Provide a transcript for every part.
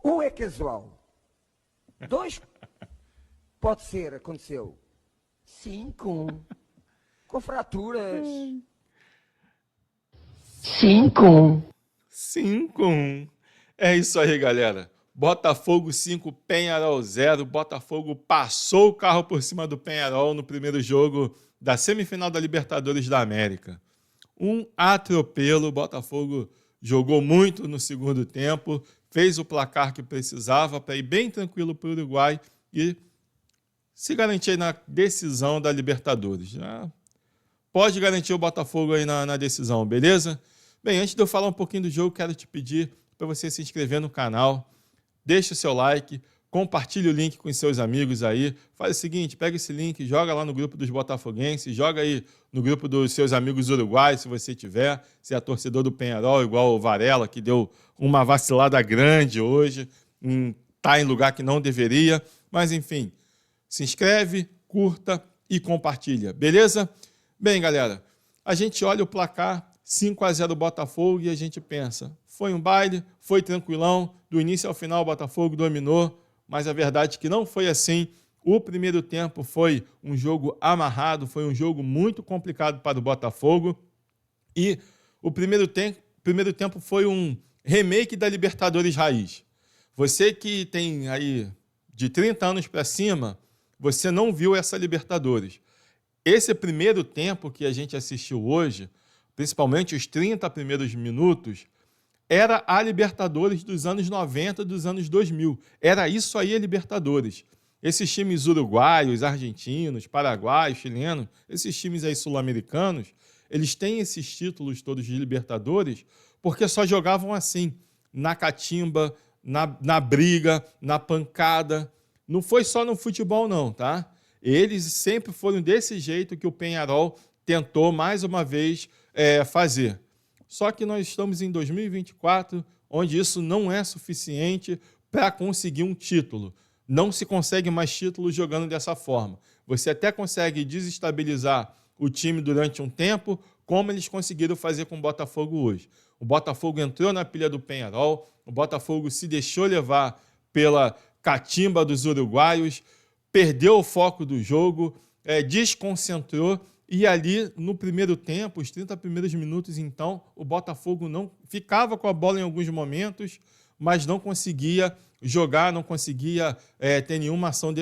Um é casual. Dois, pode ser, aconteceu. 5, com fraturas. 5. 5-1. É isso aí, galera. Botafogo 5, Peñarol 0. Botafogo passou o carro por cima do Peñarol no primeiro jogo da semifinal da Libertadores da América. Um atropelo. O Botafogo jogou muito no segundo tempo, fez o placar que precisava para ir bem tranquilo para o Uruguai e se garantir aí na decisão da Libertadores. Já pode garantir o Botafogo aí na decisão, beleza? Bem, antes de eu falar um pouquinho do jogo, quero te pedir para você se inscrever no canal, deixa o seu like, compartilhe o link com os seus amigos aí. Faz o seguinte, pega esse link, joga lá no grupo dos botafoguenses, joga aí no grupo dos seus amigos uruguaios, se você tiver, se é torcedor do Peñarol, igual o Varela, que deu uma vacilada grande hoje, tá em lugar que não deveria, mas enfim, se inscreve, curta e compartilha, beleza? Bem, galera, a gente olha o placar 5-0 Botafogo e a gente pensa, foi um baile, foi tranquilão, do início ao final o Botafogo dominou, mas a verdade é que não foi assim. O primeiro tempo foi um jogo amarrado, foi um jogo muito complicado para o Botafogo e o primeiro tempo foi um remake da Libertadores Raiz. Você que tem aí de 30 anos para cima, você não viu essa Libertadores. Esse primeiro tempo que a gente assistiu hoje, principalmente os 30 primeiros minutos, era a Libertadores dos anos 90, dos anos 2000. Era isso aí a Libertadores. Esses times uruguaios, argentinos, paraguaios, chilenos, esses times aí sul-americanos, eles têm esses títulos todos de Libertadores porque só jogavam assim, na catimba, na briga, na pancada. Não foi só no futebol não, tá? Eles sempre foram desse jeito que o Peñarol tentou mais uma vez fazer. Só que nós estamos em 2024, onde isso não é suficiente para conseguir um título. Não se consegue mais título jogando dessa forma. Você até consegue desestabilizar o time durante um tempo, como eles conseguiram fazer com o Botafogo hoje. O Botafogo entrou na pilha do Peñarol, o Botafogo se deixou levar pela catimba dos uruguaios, perdeu o foco do jogo, desconcentrou. E ali, no primeiro tempo, os 30 primeiros minutos, então, o Botafogo não ficava com a bola em alguns momentos, mas não conseguia jogar, não conseguia ter nenhuma ação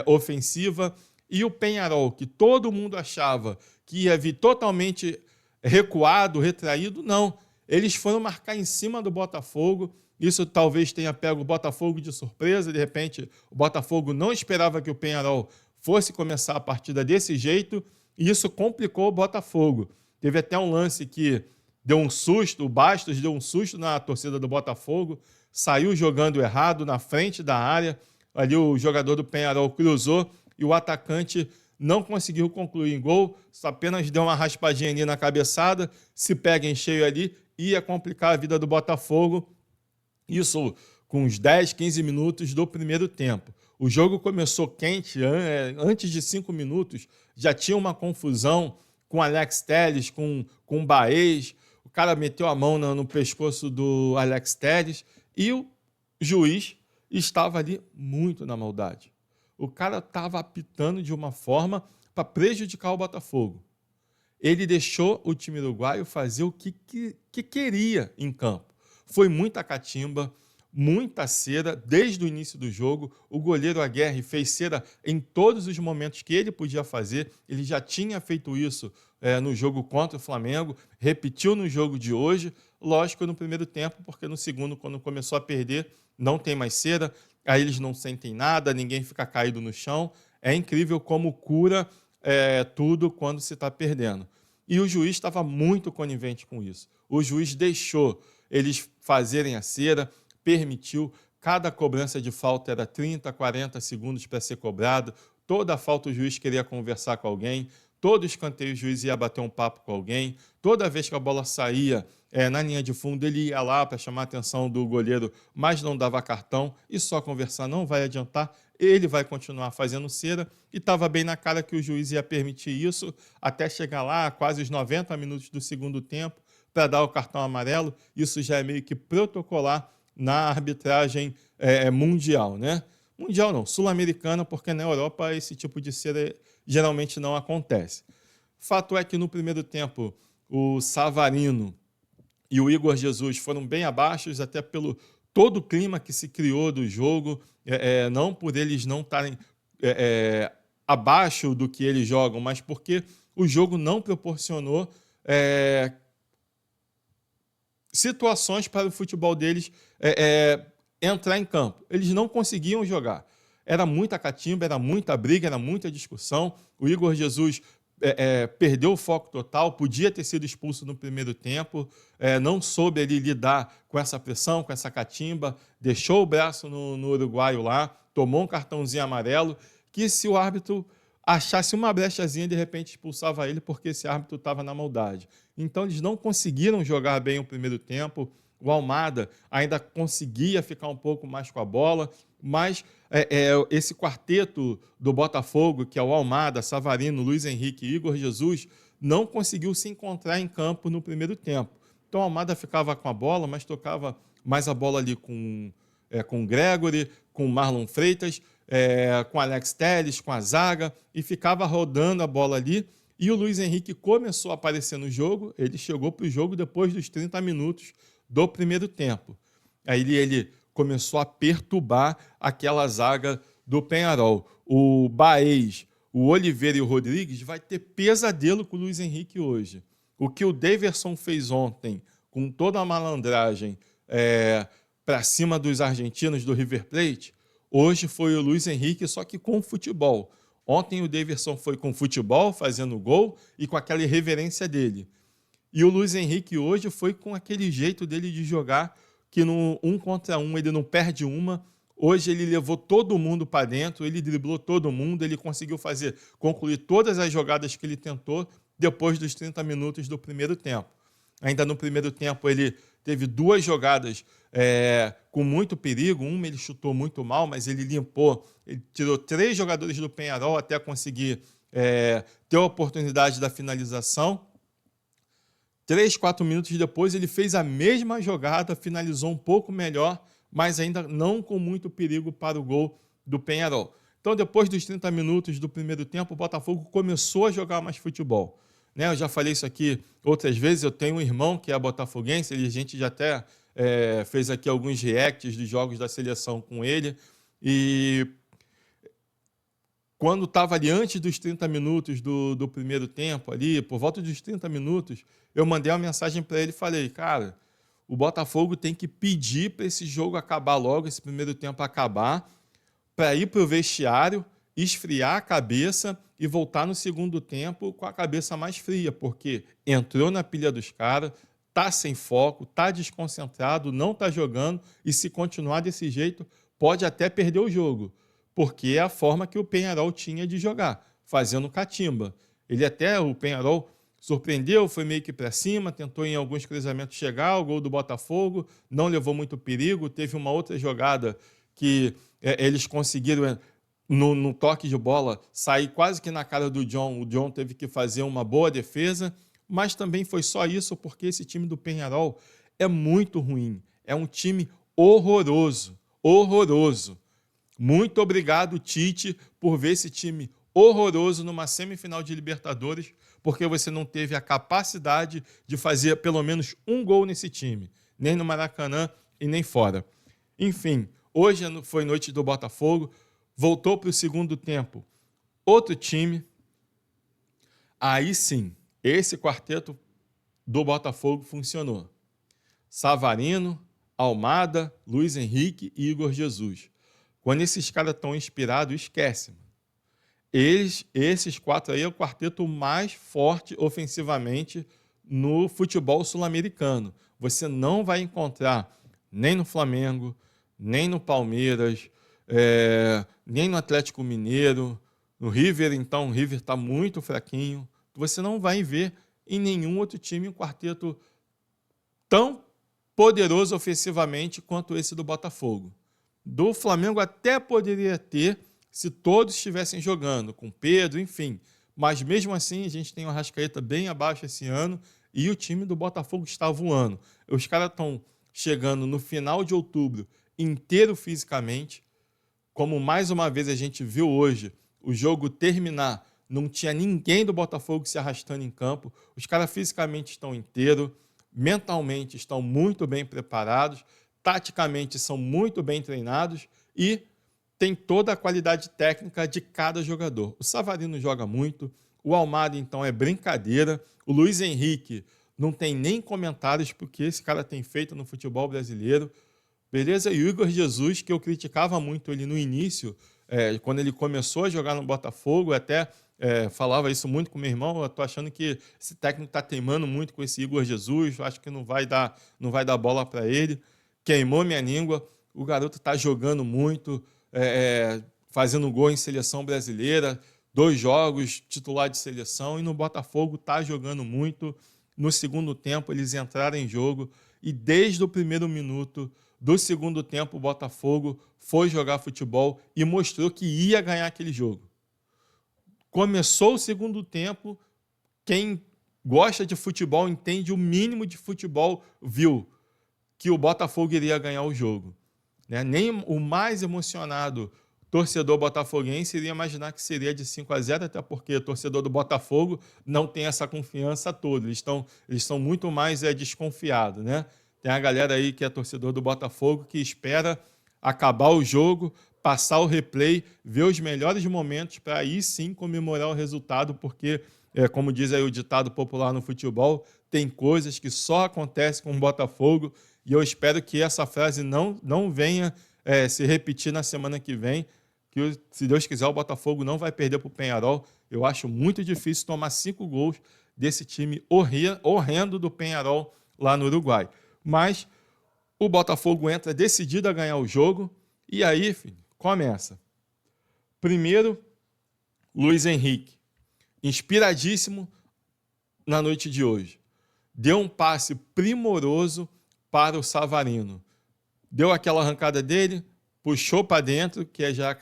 ofensiva. E o Peñarol, que todo mundo achava que ia vir totalmente recuado, retraído, não. Eles foram marcar em cima do Botafogo. Isso talvez tenha pego o Botafogo de surpresa. De repente, o Botafogo não esperava que o Peñarol fosse começar a partida desse jeito. E isso complicou o Botafogo. Teve até um lance que deu um susto, o Bastos deu um susto na torcida do Botafogo, saiu jogando errado na frente da área, ali o jogador do Peñarol cruzou e o atacante não conseguiu concluir em gol, só apenas deu uma raspadinha ali na cabeçada, se pega em cheio ali, ia complicar a vida do Botafogo. Isso com uns 10, 15 minutos do primeiro tempo. O jogo começou quente, antes de 5 minutos, já tinha uma confusão com Alex Telles, com o Baez. O cara meteu a mão no pescoço do Alex Telles e o juiz estava ali muito na maldade. O cara estava apitando de uma forma para prejudicar o Botafogo. Ele deixou o time uruguaio fazer o que queria em campo. Foi muita catimba, muita cera desde o início do jogo. O goleiro Aguerre fez cera em todos os momentos que ele podia fazer. Ele já tinha feito isso no jogo contra o Flamengo, repetiu no jogo de hoje, lógico no primeiro tempo, porque no segundo, quando começou a perder, não tem mais cera, aí eles não sentem nada, ninguém fica caído no chão. É incrível como cura tudo quando se está perdendo. E o juiz estava muito conivente com isso. O juiz deixou eles fazerem a cera, permitiu, cada cobrança de falta era 30, 40 segundos para ser cobrado, toda falta o juiz queria conversar com alguém, todo escanteio o juiz ia bater um papo com alguém, toda vez que a bola saía na linha de fundo, ele ia lá para chamar a atenção do goleiro, mas não dava cartão, e só conversar não vai adiantar, ele vai continuar fazendo cera, e estava bem na cara que o juiz ia permitir isso, até chegar lá, quase os 90 minutos do segundo tempo, para dar o cartão amarelo. Isso já é meio que protocolar na arbitragem mundial, né? Mundial não, sul-americana, porque na Europa esse tipo de cera geralmente não acontece. Fato é que no primeiro tempo o Savarino e o Igor Jesus foram bem abaixo, até pelo todo o clima que se criou do jogo, não por eles não estarem abaixo do que eles jogam, mas porque o jogo não proporcionou situações para o futebol deles entrar em campo. Eles não conseguiam jogar. Era muita catimba, era muita briga, era muita discussão. O Igor Jesus perdeu o foco total, podia ter sido expulso no primeiro tempo, não soube ali lidar com essa pressão, com essa catimba, deixou o braço no uruguaio lá, tomou um cartãozinho amarelo, que se o árbitro achasse uma brechazinha, de repente expulsava ele, porque esse árbitro estava na maldade. Então eles não conseguiram jogar bem o primeiro tempo. O Almada ainda conseguia ficar um pouco mais com a bola, mas esse quarteto do Botafogo, que é o Almada, Savarino, Luiz Henrique e Igor Jesus, não conseguiu se encontrar em campo no primeiro tempo. Então o Almada ficava com a bola, mas tocava mais a bola ali com o Gregory, com o Marlon Freitas, com o Alex Telles, com a zaga, e ficava rodando a bola ali. E o Luiz Henrique começou a aparecer no jogo, ele chegou para o jogo depois dos 30 minutos do primeiro tempo. Aí ele começou a perturbar aquela zaga do Peñarol. O Baez, o Oliveira e o Rodrigues vai ter pesadelo com o Luiz Henrique hoje. O que o Daverson fez ontem, com toda a malandragem para cima dos argentinos do River Plate, hoje foi o Luiz Henrique, só que com futebol. Ontem o Daverson foi com futebol, fazendo gol e com aquela irreverência dele. E o Luiz Henrique hoje foi com aquele jeito dele de jogar, que no 1 contra 1 ele não perde uma. Hoje ele levou todo mundo para dentro, ele driblou todo mundo, ele conseguiu concluir todas as jogadas que ele tentou depois dos 30 minutos do primeiro tempo. Ainda no primeiro tempo ele teve 2 jogadas com muito perigo. Uma ele chutou muito mal, mas ele limpou. Ele tirou 3 jogadores do Peñarol até conseguir ter a oportunidade da finalização. 3, 4 minutos depois, ele fez a mesma jogada, finalizou um pouco melhor, mas ainda não com muito perigo para o gol do Peñarol. Então, depois dos 30 minutos do primeiro tempo, o Botafogo começou a jogar mais futebol. Eu já falei isso aqui outras vezes, eu tenho um irmão que é botafoguense, a gente já até fez aqui alguns reacts dos jogos da seleção com ele, e quando estava ali antes dos 30 minutos do primeiro tempo, ali, por volta dos 30 minutos, eu mandei uma mensagem para ele e falei, cara, o Botafogo tem que pedir para esse jogo acabar logo, esse primeiro tempo acabar, para ir para o vestiário, esfriar a cabeça e voltar no segundo tempo com a cabeça mais fria, porque entrou na pilha dos caras, está sem foco, está desconcentrado, não está jogando, e se continuar desse jeito, pode até perder o jogo, porque é a forma que o Peñarol tinha de jogar, fazendo catimba. O Peñarol surpreendeu, foi meio que para cima, tentou em alguns cruzamentos chegar ao gol do Botafogo, não levou muito perigo. Teve uma outra jogada que eles conseguiram, no toque de bola, sair quase que na cara do John. O John teve que fazer uma boa defesa, mas também foi só isso, porque esse time do Peñarol é muito ruim. É um time horroroso, horroroso. Muito obrigado, Tite, por ver esse time horroroso numa semifinal de Libertadores, porque você não teve a capacidade de fazer pelo menos um gol nesse time, nem no Maracanã e nem fora. Enfim, hoje foi noite do Botafogo, voltou para o segundo tempo outro time. Aí sim, esse quarteto do Botafogo funcionou. Savarino, Almada, Luiz Henrique e Igor Jesus. Quando esses caras estão inspirados, esquece. Esses 4 aí é o quarteto mais forte ofensivamente no futebol sul-americano. Você não vai encontrar nem no Flamengo, nem no Palmeiras, nem no Atlético Mineiro. No River, então, o River está muito fraquinho. Você não vai ver em nenhum outro time um quarteto tão poderoso ofensivamente quanto esse do Botafogo. Do Flamengo até poderia ter, se todos estivessem jogando, com Pedro, enfim. Mas mesmo assim, a gente tem o Arrascaeta bem abaixo esse ano e o time do Botafogo está voando. Os caras estão chegando no final de outubro inteiro fisicamente, como mais uma vez a gente viu hoje, o jogo terminar, não tinha ninguém do Botafogo se arrastando em campo, os caras fisicamente estão inteiros, mentalmente estão muito bem preparados, taticamente são muito bem treinados e tem toda a qualidade técnica de cada jogador. O Savarino joga muito, o Almada, então, é brincadeira, o Luiz Henrique não tem nem comentários porque esse cara tem feito no futebol brasileiro, beleza? E o Igor Jesus, que eu criticava muito ele no início, quando ele começou a jogar no Botafogo, até falava isso muito com meu irmão, eu estou achando que esse técnico está teimando muito com esse Igor Jesus, acho que não vai dar bola para ele, queimou minha língua, o garoto está jogando muito, fazendo gol em seleção brasileira, 2 jogos, titular de seleção, e no Botafogo está jogando muito. No segundo tempo, eles entraram em jogo, e desde o primeiro minuto do segundo tempo, o Botafogo foi jogar futebol e mostrou que ia ganhar aquele jogo. Começou o segundo tempo, quem gosta de futebol, entende o mínimo de futebol, viu que o Botafogo iria ganhar o jogo. Nem o mais emocionado torcedor botafoguense iria imaginar que seria de 5-0, até porque o torcedor do Botafogo não tem essa confiança toda, eles estão muito mais desconfiados, né? Tem a galera aí que é torcedor do Botafogo que espera acabar o jogo, passar o replay, ver os melhores momentos para aí sim comemorar o resultado, porque, como diz aí o ditado popular no futebol, tem coisas que só acontecem com o Botafogo, e eu espero que essa frase não venha se repetir na semana que vem, que, se Deus quiser, o Botafogo não vai perder para o Peñarol. Eu acho muito difícil tomar 5 gols desse time horrendo do Peñarol lá no Uruguai. Mas o Botafogo entra decidido a ganhar o jogo, e aí, filho, começa. Primeiro, Luiz Henrique, inspiradíssimo na noite de hoje. Deu um passe primoroso para o Savarino. Deu aquela arrancada dele, puxou para dentro, que é já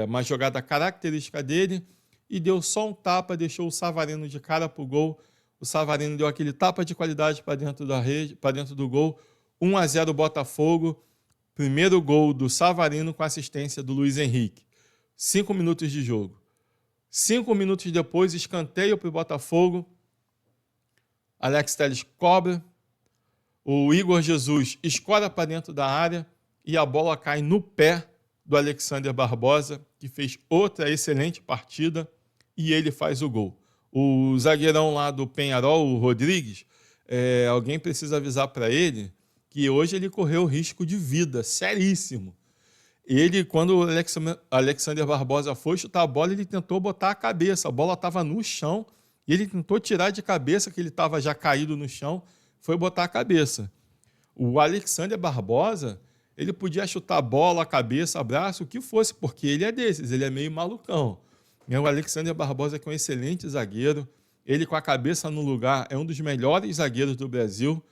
uma jogada característica dele, e deu só um tapa, deixou o Savarino de cara para o gol. O Savarino deu aquele tapa de qualidade para dentro da rede, para dentro do gol. 1-0 Botafogo. Primeiro gol do Savarino com assistência do Luiz Henrique. 5 minutos de jogo. 5 minutos depois, escanteio para o Botafogo. Alex Telles cobra. O Igor Jesus escora para dentro da área e a bola cai no pé do Alexander Barbosa, que fez outra excelente partida, e ele faz o gol. O zagueirão lá do Peñarol, o Rodrigues, alguém precisa avisar para ele que hoje ele correu risco de vida, seríssimo. Ele, quando o Alexander Barbosa foi chutar a bola, ele tentou botar a cabeça, a bola estava no chão, e ele tentou tirar de cabeça, que ele estava já caído no chão, foi botar a cabeça. O Alexander Barbosa, ele podia chutar a bola, a cabeça, braço, o que fosse, porque ele é desses, ele é meio malucão. O Alexander Barbosa que é um excelente zagueiro, ele com a cabeça no lugar é um dos melhores zagueiros do Brasil.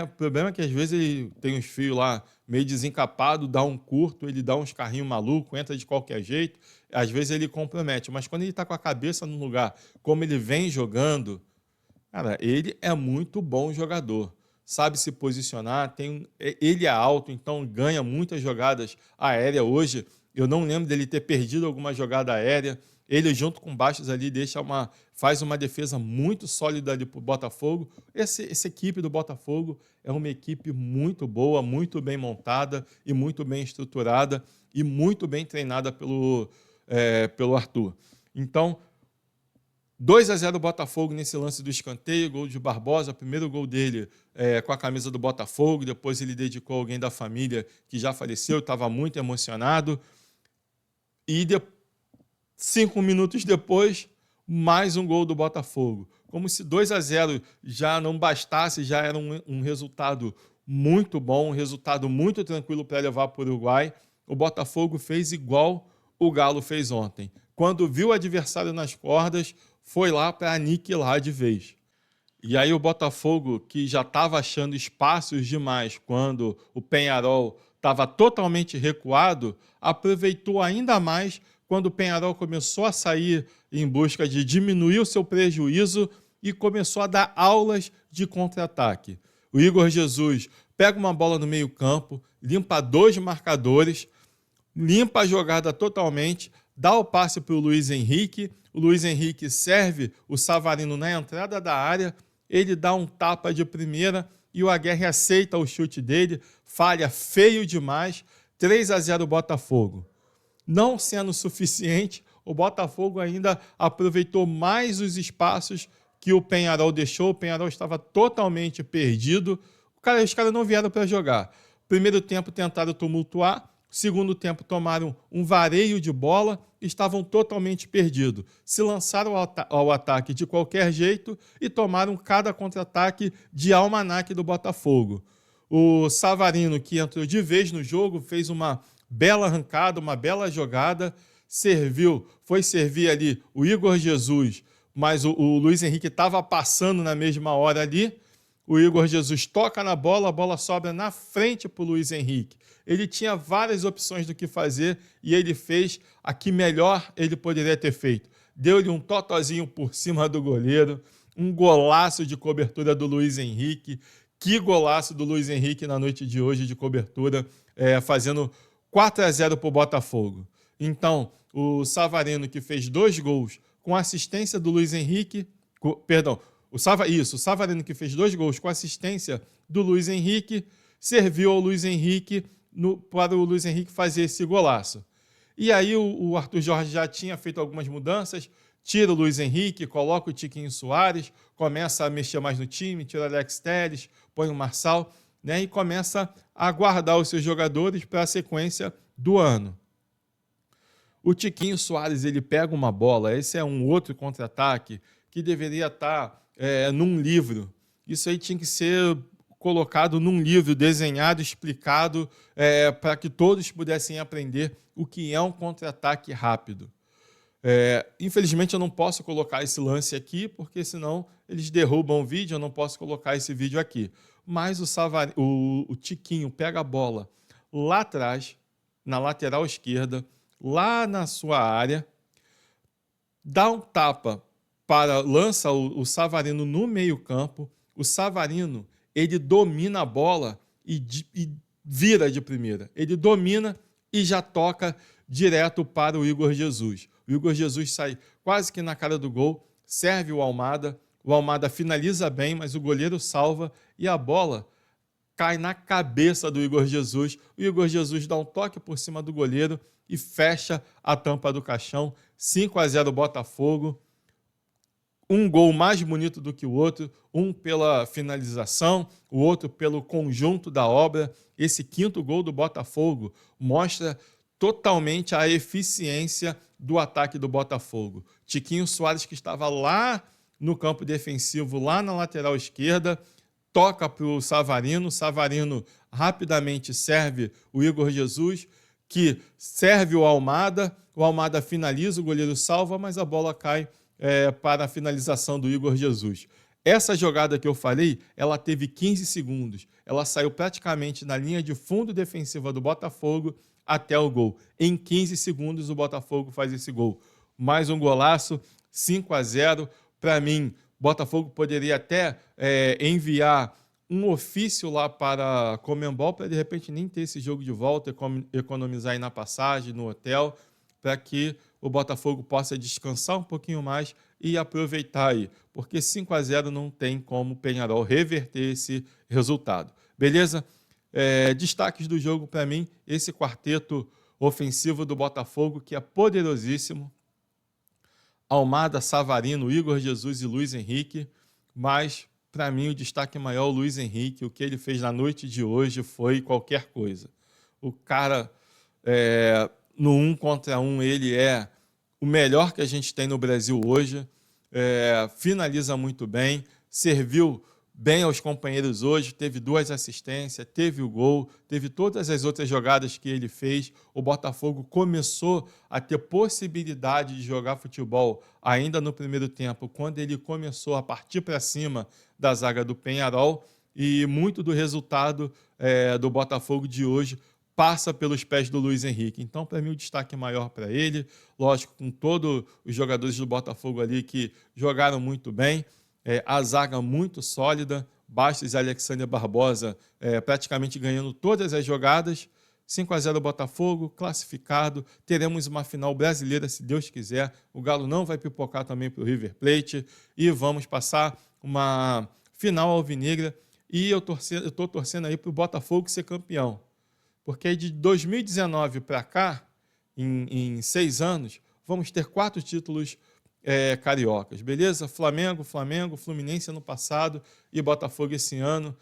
O problema é que às vezes ele tem uns fios lá meio desencapado, dá um curto, ele dá uns carrinhos malucos, entra de qualquer jeito, às vezes ele compromete, mas quando ele está com a cabeça no lugar, como ele vem jogando, cara, ele é muito bom jogador, sabe se posicionar, ele é alto, então ganha muitas jogadas aéreas hoje. Eu não lembro dele ter perdido alguma jogada aérea. Ele, junto com o Bastos ali, faz uma defesa muito sólida ali para o Botafogo. Essa equipe do Botafogo é uma equipe muito boa, muito bem montada e muito bem estruturada e muito bem treinada pelo Arthur. Então, 2-0 Botafogo nesse lance do escanteio, gol de Barbosa, primeiro gol dele com a camisa do Botafogo, depois ele dedicou a alguém da família que já faleceu, estava muito emocionado. E 5 minutos depois, mais um gol do Botafogo. Como se 2-0 já não bastasse, já era um resultado muito bom, um resultado muito tranquilo para levar para o Uruguai. O Botafogo fez igual o Galo fez ontem. Quando viu o adversário nas cordas, foi lá para aniquilar de vez. E aí o Botafogo, que já estava achando espaços demais quando o Peñarol estava totalmente recuado, aproveitou ainda mais quando o Peñarol começou a sair em busca de diminuir o seu prejuízo e começou a dar aulas de contra-ataque. O Igor Jesus pega uma bola no meio-campo, limpa 2 marcadores, limpa a jogada totalmente, dá o passe para o Luiz Henrique serve o Savarino na entrada da área, ele dá um tapa de primeira e o Aguerre aceita o chute dele, falha feio demais, 3-0 Botafogo. Não sendo suficiente, o Botafogo ainda aproveitou mais os espaços que o Peñarol deixou, o Peñarol estava totalmente perdido, os caras não vieram para jogar. Primeiro tempo tentaram tumultuar, segundo tempo tomaram um vareio de bola, estavam totalmente perdidos. Se lançaram ao ataque de qualquer jeito e tomaram cada contra-ataque de almanaque do Botafogo. O Savarino, que entrou de vez no jogo, fez uma bela arrancada, uma bela jogada, foi servir ali o Igor Jesus, mas o Luiz Henrique estava passando na mesma hora ali. O Igor Jesus toca na bola, a bola sobra na frente para o Luiz Henrique. Ele tinha várias opções do que fazer e ele fez a que melhor ele poderia ter feito. Deu-lhe um totozinho por cima do goleiro, um golaço de cobertura do Luiz Henrique. Que golaço do Luiz Henrique na noite de hoje de cobertura, fazendo 4-0 para o Botafogo. Então, o Savarino, que fez 2 gols com assistência do Luiz Henrique, o Savarino, que fez 2 gols com assistência do Luiz Henrique, serviu ao Luiz Henrique para o Luiz Henrique fazer esse golaço. E aí o Arthur Jorge já tinha feito algumas mudanças, tira o Luiz Henrique, coloca o Tiquinho Soares, começa a mexer mais no time, tira o Alex Telles, põe o Marçal, né, e começa a guardar os seus jogadores para a sequência do ano. O Tiquinho Soares, ele pega uma bola, esse é um outro contra-ataque que deveria estar num livro. Isso aí tinha que ser colocado num livro, desenhado, explicado, para que todos pudessem aprender o que é um contra-ataque rápido. Infelizmente, eu não posso colocar esse lance aqui, porque senão eles derrubam o vídeo, eu não posso colocar esse vídeo aqui. Mas o Tiquinho pega a bola lá atrás, na lateral esquerda, lá na sua área, dá um tapa, lança o Savarino no meio-campo. O Savarino, ele domina a bola e vira de primeira. Ele domina e já toca direto para o Igor Jesus. O Igor Jesus sai quase que na cara do gol, serve o Almada finaliza bem, mas o goleiro salva e a bola cai na cabeça do Igor Jesus. O Igor Jesus dá um toque por cima do goleiro e fecha a tampa do caixão. 5-0 Botafogo. Um gol mais bonito do que o outro, um pela finalização, o outro pelo conjunto da obra. Esse 5º gol do Botafogo mostra totalmente a eficiência do ataque do Botafogo. Tiquinho Soares, que estava lá no campo defensivo, lá na lateral esquerda, toca para o Savarino. Savarino rapidamente serve o Igor Jesus, que serve o Almada finaliza, o goleiro salva, mas a bola cai para a finalização do Igor Jesus. Essa jogada que eu falei, ela teve 15 segundos. Ela saiu praticamente na linha de fundo defensiva do Botafogo até o gol. Em 15 segundos, o Botafogo faz esse gol. Mais um golaço, 5-0. Para mim, Botafogo poderia até enviar um ofício lá para a Conmebol para, de repente, nem ter esse jogo de volta, economizar aí na passagem, no hotel, para que o Botafogo possa descansar um pouquinho mais e aproveitar aí, porque 5-0 não tem como o Peñarol reverter esse resultado. Beleza? Destaques do jogo para mim, esse quarteto ofensivo do Botafogo, que é poderosíssimo. Almada, Savarino, Igor Jesus e Luiz Henrique, mas para mim o destaque maior é o Luiz Henrique. O que ele fez na noite de hoje foi qualquer coisa. O cara, no 1 contra 1, ele é o melhor que a gente tem no Brasil hoje, finaliza muito bem, serviu bem aos companheiros hoje, teve 2 assistências, teve o gol, teve todas as outras jogadas que ele fez. O Botafogo começou a ter possibilidade de jogar futebol ainda no primeiro tempo, quando ele começou a partir para cima da zaga do Peñarol, e muito do resultado do Botafogo de hoje passa pelos pés do Luiz Henrique. Então, para mim, o destaque maior para ele, lógico, com todos os jogadores do Botafogo ali que jogaram muito bem, a zaga muito sólida, Bastos e Alexandre Barbosa praticamente ganhando todas as jogadas. 5-0 Botafogo, classificado. Teremos uma final brasileira, se Deus quiser. O Galo não vai pipocar também para o River Plate. E vamos passar uma final alvinegra. E eu estou torcendo aí para o Botafogo ser campeão. Porque de 2019 para cá, em 6 anos, vamos ter 4 títulos cariocas, beleza? Flamengo, Fluminense ano passado e Botafogo esse ano.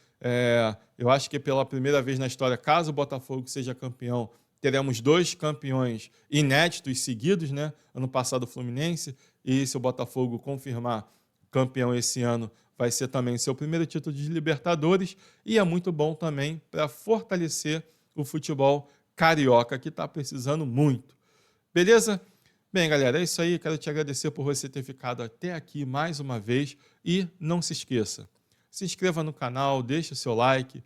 Eu acho que pela primeira vez na história, caso o Botafogo seja campeão, teremos 2 campeões inéditos seguidos, né? Ano passado o Fluminense, e se o Botafogo confirmar campeão esse ano, vai ser também seu primeiro título de Libertadores, e é muito bom também para fortalecer o futebol carioca, que está precisando muito. Beleza? Bem, galera, é isso aí. Quero te agradecer por você ter ficado até aqui mais uma vez. E não se esqueça, se inscreva no canal, deixe o seu like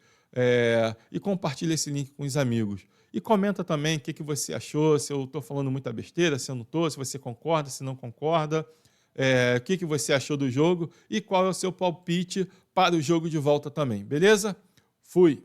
e compartilhe esse link com os amigos. E comenta também o que você achou, se eu estou falando muita besteira, se eu não estou, se você concorda, se não concorda, o que você achou do jogo e qual é o seu palpite para o jogo de volta também, beleza? Fui!